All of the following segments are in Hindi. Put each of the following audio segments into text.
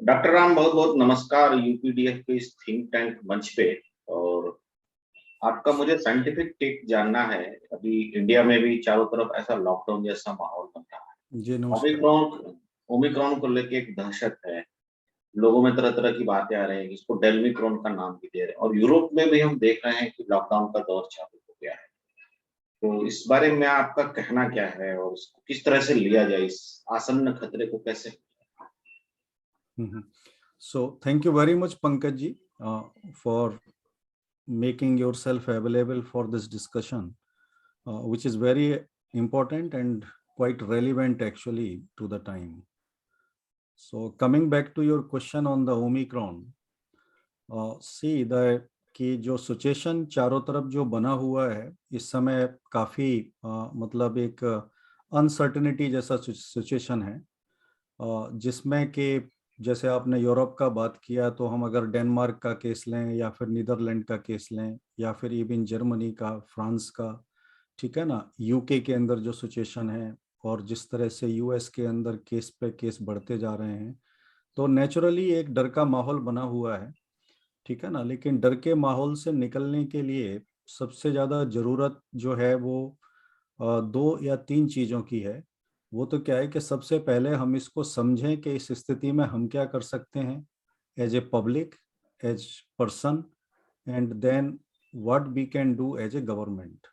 डॉक्टर राम, बहुत बहुत नमस्कार यूपीडीएफ के इस थिंक टैंक मंच पे। और आपका मुझे साइंटिफिक टेक जानना है। अभी इंडिया में भी चारों तरफ ऐसा लॉकडाउन जैसा माहौल बन रहा है। जी नमस्कार। ओमिक्रॉन ओमिक्रॉन को लेके एक दहशत है। लोगों में तरह तरह की बातें आ रही हैं, इसको डेल्मिक्रॉन का नाम भी दे रहे हैं, और यूरोप में भी हम देख रहे हैं कि लॉकडाउन का दौर चालू हो गया है। तो इस बारे में आपका कहना क्या है और इसको किस तरह से लिया जाए, इस आसन्न खतरे को कैसे? So thank you very much, Pankaj ji, for making yourself available for this discussion, which is very important and quite relevant actually to the time. So coming back to your question on the Omicron, see the कि जो सिचुएशन चारों तरफ जो बना हुआ है इस समय काफी मतलब एक अनसर्टेनिटी जैसा सिचुएशन है, जिसमें कि जैसे आपने यूरोप का बात किया तो हम अगर डेनमार्क का केस लें या फिर नीदरलैंड का केस लें या फिर इवन जर्मनी का, फ्रांस का, ठीक है ना, यूके के अंदर जो सिचुएशन है और जिस तरह से यूएस के अंदर केस पे केस बढ़ते जा रहे हैं, तो नेचुरली एक डर का माहौल बना हुआ है, ठीक है ना। लेकिन डर के माहौल से निकलने के लिए सबसे ज़्यादा ज़रूरत जो है वो दो या तीन चीज़ों की है। वो तो क्या है कि सबसे पहले हम इसको समझें कि इस स्थिति में हम क्या कर सकते हैं as a public, as person, and then what we can do as a government.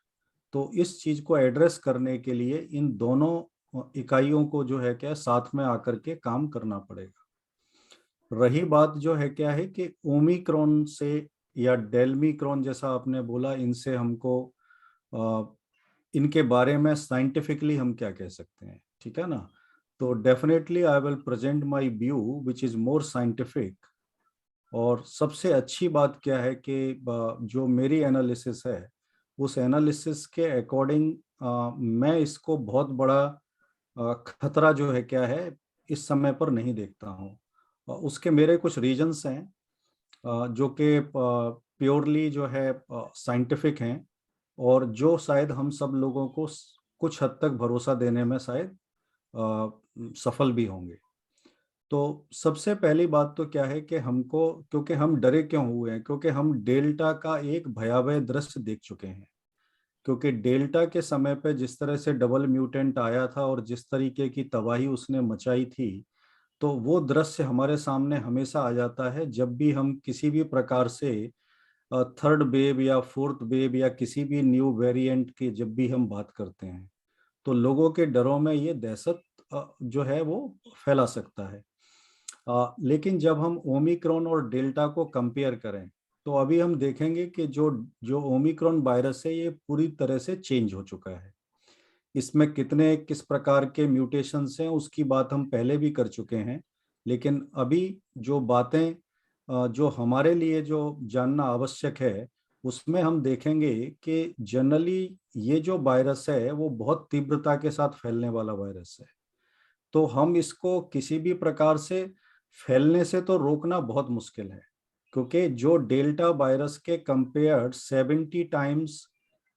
तो इस चीज़ को एड्रेस करने के लिए इन दोनों इकाइयों को जो है क्या साथ में आकर के काम करना पड़ेगा। रही बात जो है क्या है कि ओमिक्रॉन से या डेल्मिक्रॉन जैसा आपने बोला, इनसे हमको इनके बारे में साइंटिफिकली हम क्या कह सकते हैं, ठीक है ना। तो definitely I will present my view which is more scientific. और सबसे अच्छी बात क्या है कि जो मेरी एनालिसिस है उस एनालिसिस के अकॉर्डिंग मैं इसको बहुत बड़ा खतरा जो है क्या है इस समय पर नहीं देखता हूँ। उसके मेरे कुछ रीजंस हैं, जो कि प्योरली जो है साइंटिफिक हैं और जो शायद हम सब लोगों को कुछ हद तक भरोसा देने में शायद सफल भी होंगे। तो सबसे पहली बात तो क्या है कि हमको, क्योंकि हम डरे क्यों हुए हैं, क्योंकि हम डेल्टा का एक भयावह दृश्य देख चुके हैं। क्योंकि डेल्टा के समय पे जिस तरह से डबल म्यूटेंट आया था और जिस तरीके की तबाही उसने मचाई थी, तो वो दृश्य हमारे सामने हमेशा आ जाता है जब भी हम किसी भी प्रकार से थर्ड वेव या फोर्थ वेव या किसी भी न्यू वेरिएंट की जब भी हम बात करते हैं, तो लोगों के डरों में ये दहशत जो है वो फैला सकता है। लेकिन जब हम ओमिक्रॉन और डेल्टा को कंपेयर करें तो अभी हम देखेंगे कि जो जो ओमिक्रॉन वायरस है ये पूरी तरह से चेंज हो चुका है। इसमें कितने किस प्रकार के म्यूटेशंस हैं उसकी बात हम पहले भी कर चुके हैं। लेकिन अभी जो बातें जो हमारे लिए जो जानना आवश्यक है उसमें हम देखेंगे कि जनरली ये जो वायरस है वो बहुत तीव्रता के साथ फैलने वाला वायरस है। तो हम इसको किसी भी प्रकार से फैलने से तो रोकना बहुत मुश्किल है, क्योंकि जो डेल्टा वायरस के कंपेयर 70 टाइम्स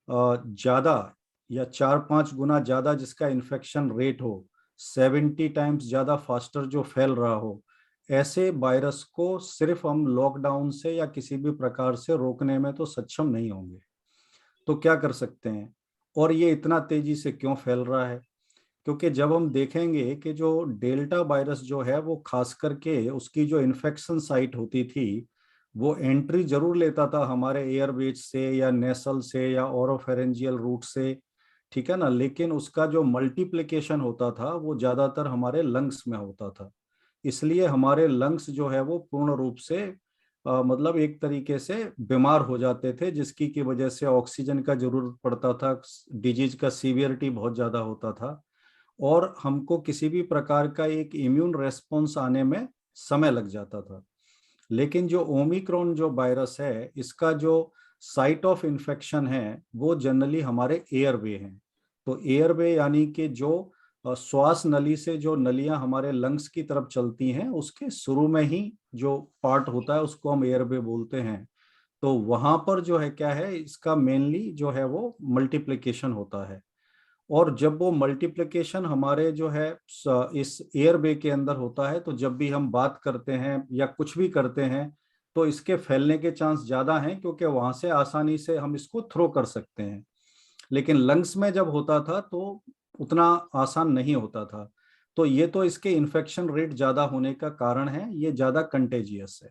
ज्यादा या 4-5 गुना ज्यादा जिसका इन्फेक्शन रेट हो, 70 टाइम्स ज्यादा फास्टर जो फैल रहा हो, ऐसे वायरस को सिर्फ हम लॉकडाउन से या किसी भी प्रकार से रोकने में तो सक्षम नहीं होंगे। तो क्या कर सकते हैं और ये इतना तेजी से क्यों फैल रहा है? क्योंकि जब हम देखेंगे कि जो डेल्टा वायरस जो है वो खास करके उसकी जो इन्फेक्शन साइट होती थी वो एंट्री जरूर लेता था हमारे एयरवेज से या नेसल से या ओरोफेरेंजियल रूट से, ठीक है ना। लेकिन उसका जो मल्टीप्लिकेशन होता था वो ज्यादातर हमारे लंग्स में होता था। इसलिए हमारे लंग्स जो है वो पूर्ण रूप से मतलब एक तरीके से बीमार हो जाते थे, जिसकी की वजह से ऑक्सीजन का जरूरत पड़ता था, डिजीज का सीवियरिटी बहुत ज्यादा होता था और हमको किसी भी प्रकार का एक इम्यून रेस्पॉन्स आने में समय लग जाता था। लेकिन जो ओमिक्रॉन जो वायरस है इसका जो साइट ऑफ इन्फेक्शन है वो जनरली हमारे एयरवे हैं। तो एयरवे यानी कि जो श्वास नली से जो नलियां हमारे लंग्स की तरफ चलती हैं उसके शुरू में ही जो पार्ट होता है उसको हम एयरवे बोलते हैं। तो वहां पर जो है क्या है इसका मेनली जो है वो मल्टीप्लिकेशन होता है। और जब वो मल्टीप्लिकेशन हमारे जो है इस एयरवे के अंदर होता है, तो जब भी हम बात करते हैं या कुछ भी करते हैं तो इसके फैलने के चांस ज्यादा हैं, क्योंकि वहां से आसानी से हम इसको थ्रो कर सकते हैं। लेकिन लंग्स में जब होता था तो उतना आसान नहीं होता था। तो ये तो इसके इन्फेक्शन रेट ज्यादा होने का कारण है, ये ज्यादा कंटेजियस है,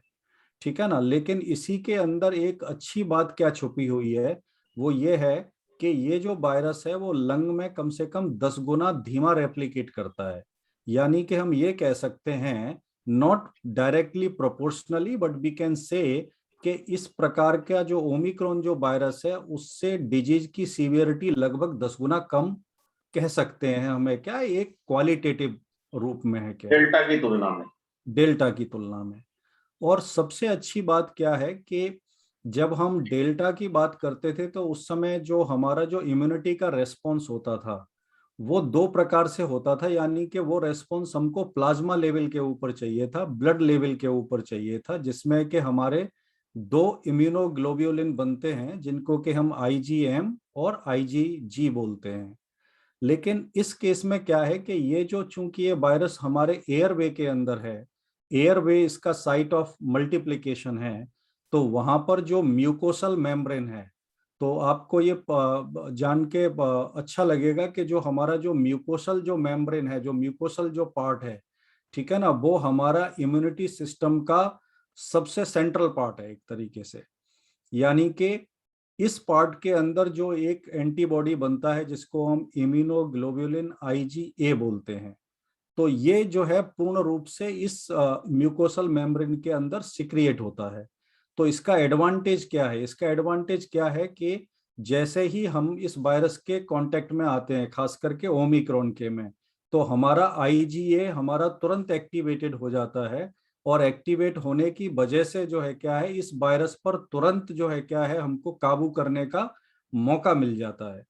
ठीक है ना। लेकिन इसी के अंदर एक अच्छी बात क्या छुपी हुई है, वो ये है कि ये जो वायरस है वो लंग में कम से कम 10 गुना धीमा रेप्लिकेट करता है। यानी कि हम ये कह सकते हैं, not directly proportionally but we can say कि इस प्रकार का जो ओमिक्रॉन जो वायरस है उससे डिजीज की सीवियरिटी लगभग 10 गुना कम कह सकते हैं हमें, क्या एक क्वालिटेटिव रूप में है क्या, डेल्टा की तुलना में। डेल्टा की तुलना में। और सबसे अच्छी बात क्या है कि जब हम डेल्टा की बात करते थे तो उस समय जो हमारा जो इम्यूनिटी का रेस्पॉन्स होता था वो दो प्रकार से होता था। यानी कि वो रेस्पॉन्स हमको प्लाज्मा लेवल के ऊपर चाहिए था, ब्लड लेवल के ऊपर चाहिए था, जिसमें कि हमारे दो इम्यूनोग्लोब्युलिन बनते हैं जिनको कि हम आईजीएम और आईजीजी बोलते हैं। लेकिन इस केस में क्या है कि ये जो चूंकि ये वायरस हमारे एयरवे के अंदर है, एयरवे इसका साइट ऑफ मल्टीप्लिकेशन है, तो वहां पर जो म्यूकोसल मेम्ब्रेन है, तो आपको ये जान के अच्छा लगेगा कि जो हमारा जो म्यूकोसल जो मेम्ब्रेन है, जो म्यूकोसल जो पार्ट है, ठीक है ना, वो हमारा इम्यूनिटी सिस्टम का सबसे सेंट्रल पार्ट है एक तरीके से। यानी कि इस पार्ट के अंदर जो एक एंटीबॉडी बनता है जिसको हम इम्यूनोग्लोबुलिन आईजीए बोलते हैं, तो ये जो है पूर्ण रूप से इस म्यूकोसल मेम्ब्रेन के अंदर सिक्रिएट होता है। तो इसका एडवांटेज क्या है, इसका एडवांटेज क्या है कि जैसे ही हम इस वायरस के कांटेक्ट में आते हैं, खास करके ओमिक्रॉन के में, तो हमारा आईजीए हमारा तुरंत एक्टिवेटेड हो जाता है। और एक्टिवेट होने की वजह से जो है क्या है, इस वायरस पर तुरंत जो है क्या है हमको काबू करने का मौका मिल जाता है।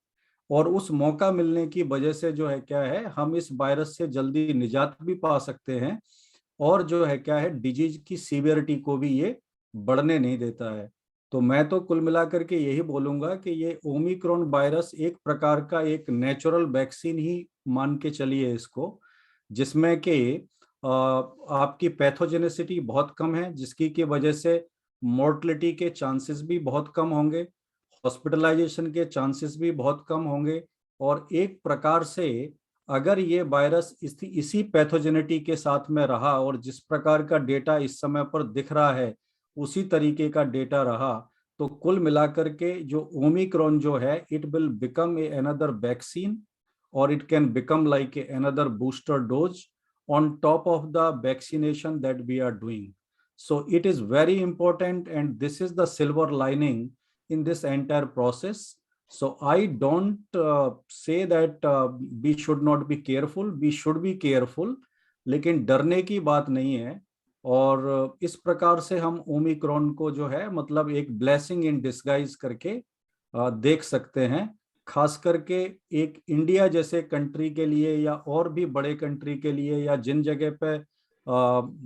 और उस मौका मिलने की वजह से जो है क्या है, हम इस वायरस से जल्दी निजात भी पा सकते हैं। और जो है क्या है, डिजीज की सीवियरिटी को भी ये बढ़ने नहीं देता है। तो मैं तो कुल मिलाकर के यही बोलूंगा कि ये ओमिक्रॉन वायरस एक प्रकार का एक नेचुरल वैक्सीन ही मान के चलिए इसको, जिसमें कि आपकी पैथोजेनिसिटी बहुत कम है, जिसकी की वजह से मोर्टलिटी के चांसेस भी बहुत कम होंगे, हॉस्पिटलाइजेशन के चांसेस भी बहुत कम होंगे। और एक प्रकार से अगर ये वायरस इसी पैथोजेनिटी के साथ में रहा और जिस प्रकार का डेटा इस समय पर दिख रहा है उसी तरीके का डेटा रहा, तो कुल मिलाकर के जो ओमिक्रॉन जो है, it will become a another vaccine, or it can become like another booster dose on top of the vaccination that we are doing. So it is very important, and this is the silver lining in this entire process. So I don't say that we should not be careful, we should be careful, लेकिन डरने की बात नहीं है। और इस प्रकार से हम ओमिक्रॉन को जो है मतलब एक ब्लेसिंग इन डिस्गाइज करके देख सकते हैं। खास करके एक इंडिया जैसे कंट्री के लिए या और भी बड़े कंट्री के लिए, या जिन जगह पे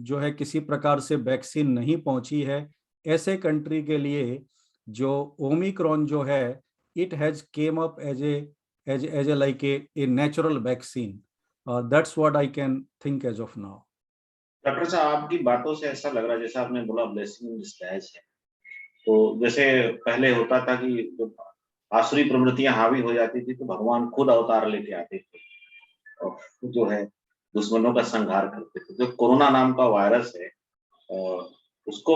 जो है किसी प्रकार से वैक्सीन नहीं पहुंची है, ऐसे कंट्री के लिए जो ओमिक्रॉन जो है, it has come up as a like a natural vaccine. That's what I can think as of now. Doctor साहब, आपकी बातों से ऐसा लग रहा है जैसे आपने बोला ब्लेसिंग इन डिस्गाइज है। तो जैसे पहले होता था कि जब आसुरी प्रवृत्तियां हावी हो जाती थी तो भगवान खुद अवतार लेके आते थे और जो है दुश्मनों का संहार करते थे। जो कोरोना नाम का वायरस है उसको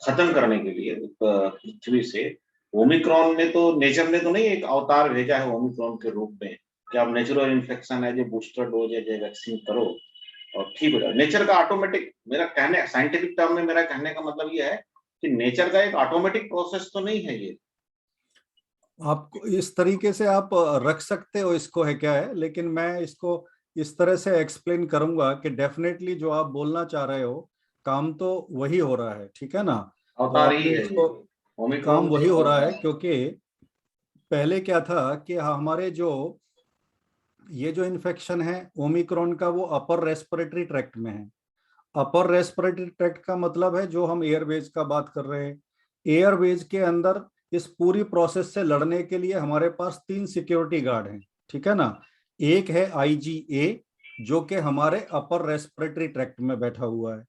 खत्म करने के लिए पृथ्वी से ओमिक्रॉन ने तो, नेचर ने तो नहीं एक अवतार भेजा है ओमिक्रॉन के रूप में कि अब नेचुरल इन्फेक्शन है, जो बूस्टर डोज है, जो वैक्सीन करो और ठीक हो जाए। नेचर का ऑटोमेटिक, मेरा कहने साइंटिफिक टर्म में मेरा कहने का मतलब ये है कि नेचर का एक ऑटोमेटिक प्रोसेस तो नहीं है ये। आपको इस तरीके से आप रख सकते हो इसको, है क्या है, लेकिन मैं इसको इस तरह से एक्सप्लेन करूंगा कि डेफिनेटली जो आप बोलना चाह रहे हो काम तो वही हो रहा है, ठीक है ना। तो अवतार ही आपने है ये, इसको काम ओमिक्रॉन वही जो हो रहा है, क्योंकि पहले क्या था कि हमारे जो ये जो इन्फेक्शन है ओमिक्रॉन का, वो अपर रेस्पिरेटरी ट्रैक्ट में है। अपर रेस्पिरेटरी ट्रैक्ट का मतलब है जो हम एयरवेज का बात कर रहे हैं। एयरवेज के अंदर इस पूरी प्रोसेस से लड़ने के लिए हमारे पास 3 सिक्योरिटी गार्ड हैं, ठीक है ना। एक है IgA जो कि हमारे अपर रेस्पिरेटरी ट्रैक्ट में बैठा हुआ है।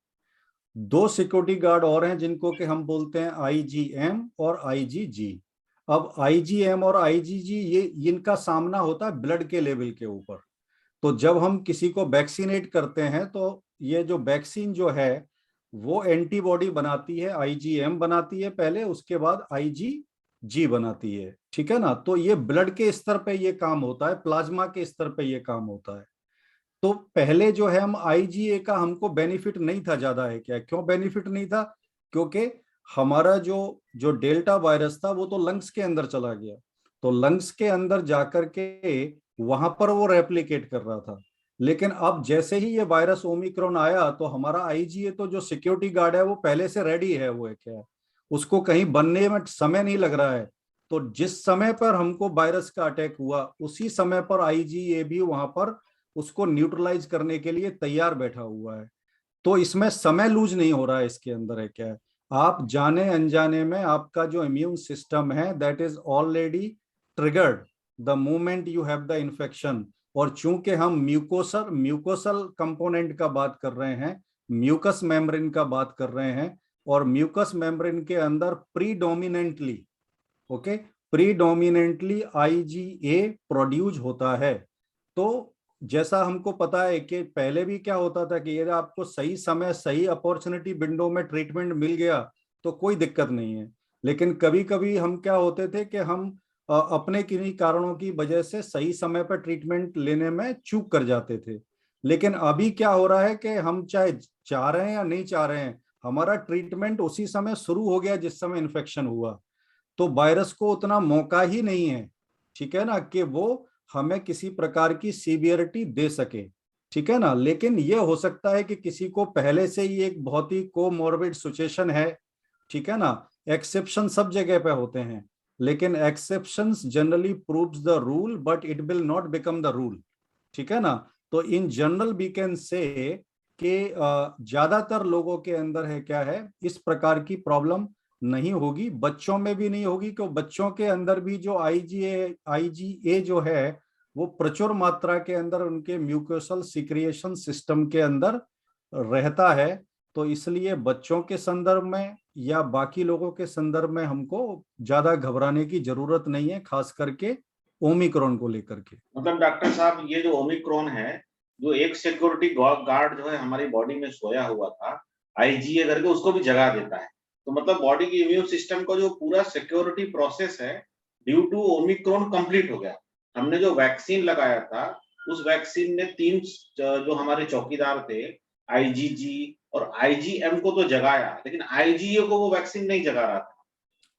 दो सिक्योरिटी गार्ड और हैं जिनको कि हम बोलते हैं IgM और IgG। अब IgM और IgG ये इनका सामना होता है ब्लड के लेवल के ऊपर। तो जब हम किसी को वैक्सीनेट करते हैं तो ये जो वैक्सीन जो है वो एंटीबॉडी बनाती है, IgM बनाती है पहले, उसके बाद IgG बनाती है, ठीक है ना। तो ये ब्लड के स्तर पे ये काम होता है, प्लाज्मा के स्तर पे ये काम होता है। तो पहले जो है हम IgA का हमको बेनिफिट नहीं था ज्यादा, है क्या, क्यों बेनिफिट नहीं था? क्योंकि हमारा जो जो डेल्टा वायरस था वो तो लंग्स के अंदर चला गया, तो लंग्स के अंदर जाकर के वहां पर वो रेप्लिकेट कर रहा था। लेकिन अब जैसे ही ये वायरस ओमिक्रॉन आया तो हमारा IgA तो जो सिक्योरिटी गार्ड है वो पहले से रेडी है, वो है क्या, उसको कहीं बनने में समय नहीं लग रहा है। तो जिस समय पर हमको वायरस का अटैक हुआ उसी समय पर IgA भी वहां पर उसको न्यूट्रलाइज करने के लिए तैयार बैठा हुआ है। तो इसमें समय लूज नहीं हो रहा है इसके अंदर, है क्या है। आप जाने अनजाने में आपका जो इम्यून सिस्टम है that is already triggered the moment you have the infection. और चूंकि हम म्यूकोसल कंपोनेंट का बात कर रहे हैं, म्यूकस मेम्ब्रेन का बात कर रहे हैं, और म्यूकस मेम्ब्रेन के अंदर प्रीडोमिनेंटली IgA प्रोड्यूस होता है। तो जैसा हमको पता है कि पहले भी क्या होता था कि यदि आपको सही समय सही अपॉर्चुनिटी विंडो में ट्रीटमेंट मिल गया तो कोई दिक्कत नहीं है। लेकिन कभी कभी हम क्या होते थे कि हम अपने किन्हीं कारणों की वजह से सही समय पर ट्रीटमेंट लेने में चूक कर जाते थे। लेकिन अभी क्या हो रहा है कि हम चाहे चाह रहे हैं या नहीं चाह रहे हैं, हमारा ट्रीटमेंट उसी समय शुरू हो गया जिस समय इन्फेक्शन हुआ। तो वायरस को उतना मौका ही नहीं है, ठीक है ना, कि वो हमें किसी प्रकार की सीवियरिटी दे सके, ठीक है ना। लेकिन ये हो सकता है कि किसी को पहले से ही एक बहुत ही कोमॉर्बिड सिचुएशन है, ठीक है ना। एक्सेप्शन सब जगह पे होते हैं, लेकिन exceptions generally proves the rule but it will not become the rule, ठीक है ना। तो in general we can say कि ज्यादातर लोगों के अंदर है क्या है इस प्रकार की प्रॉब्लम नहीं होगी, बच्चों में भी नहीं होगी, क्योंकि बच्चों के अंदर भी जो IgA जो है वो प्रचुर मात्रा के अंदर उनके म्यूकोसल सिक्रिएशन सिस्टम के अंदर रहता है। तो इसलिए बच्चों के संदर्भ में या बाकी लोगों के संदर्भ में हमको ज्यादा घबराने की जरूरत नहीं है, खास करके ओमिक्रॉन को लेकर के। मतलब डॉक्टर साहब ये जो ओमिक्रॉन है, जो एक सिक्योरिटी गार्ड जो है हमारी बॉडी में सोया हुआ था IgA करके, उसको भी जगा देता है। तो मतलब बॉडी की इम्यून सिस्टम का जो पूरा सिक्योरिटी प्रोसेस है ड्यू टू ओमिक्रॉन कंप्लीट हो गया। हमने जो वैक्सीन लगाया था उस वैक्सीन ने 3 जो हमारे चौकीदार थे IgG और IgM को तो जगाया, लेकिन IgA को वो वैक्सीन नहीं जगा रहा था।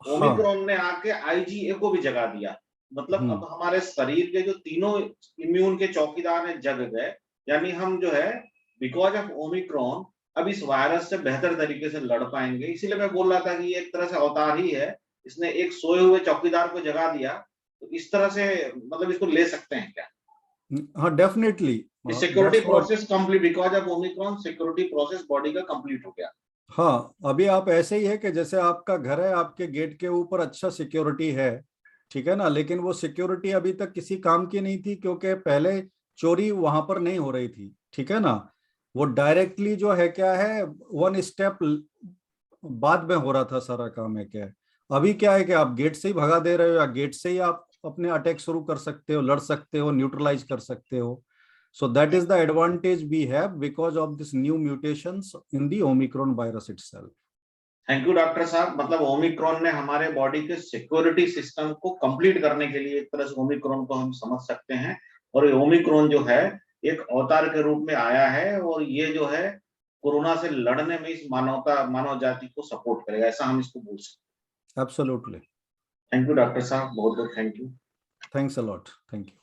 हाँ। ओमिक्रॉन ने आके IgA को भी जगा दिया। मतलब अब हमारे शरीर के जो तीनों इम्यून के चौकीदार हैं जग गए। यानी हम जो है बिकॉज ऑफ ओमिक्रॉन अब इस वायरस से बेहतर तरीके से लड़ पाएंगे। इसीलिए मैं बोल रहा था कि ये एक तरह से अवतार ही है, इसने एक सोए हुए चौकीदार को जगा दिया। तो इस तरह से मतलब इसको ले सकते हैं क्या? हाँ, definitely. Security process complete, because of Omicron security process body का कंप्लीट हो गया। हाँ, अभी आप ऐसे ही है कि जैसे आपका घर है, आपके गेट के ऊपर अच्छा सिक्योरिटी है, ठीक है ना, लेकिन वो सिक्योरिटी अभी तक किसी काम की नहीं थी क्योंकि पहले चोरी वहां पर नहीं हो रही थी, ठीक है ना। वो डायरेक्टली जो है क्या है 1 स्टेप बाद में हो रहा था सारा काम, है क्या है। अभी क्या है कि आप गेट से ही भगा दे रहे हो या गेट से ही आप अपने अटैक शुरू कर सकते हो, लड़ सकते हो, न्यूट्रलाइज कर सकते हो। So that is the advantage we have because of this new mutations in the Omicron virus itself. Thank you doctor साहब। मतलब ओमिक्रॉन ने हमारे बॉडी के सिक्योरिटी सिस्टम को कंप्लीट करने के लिए एक तरह से ओमिक्रॉन को हम समझ सकते हैं। और ये ओमिक्रॉन जो है एक अवतार के रूप में आया है और ये जो है कोरोना से लड़ने में इस मानव जाति को सपोर्ट करेगा, ऐसा हम इसको बोल सकते Absolutely. हैं। थैंक यू डॉक्टर साहब, बहुत बहुत thank you. Thanks a lot. Thank you.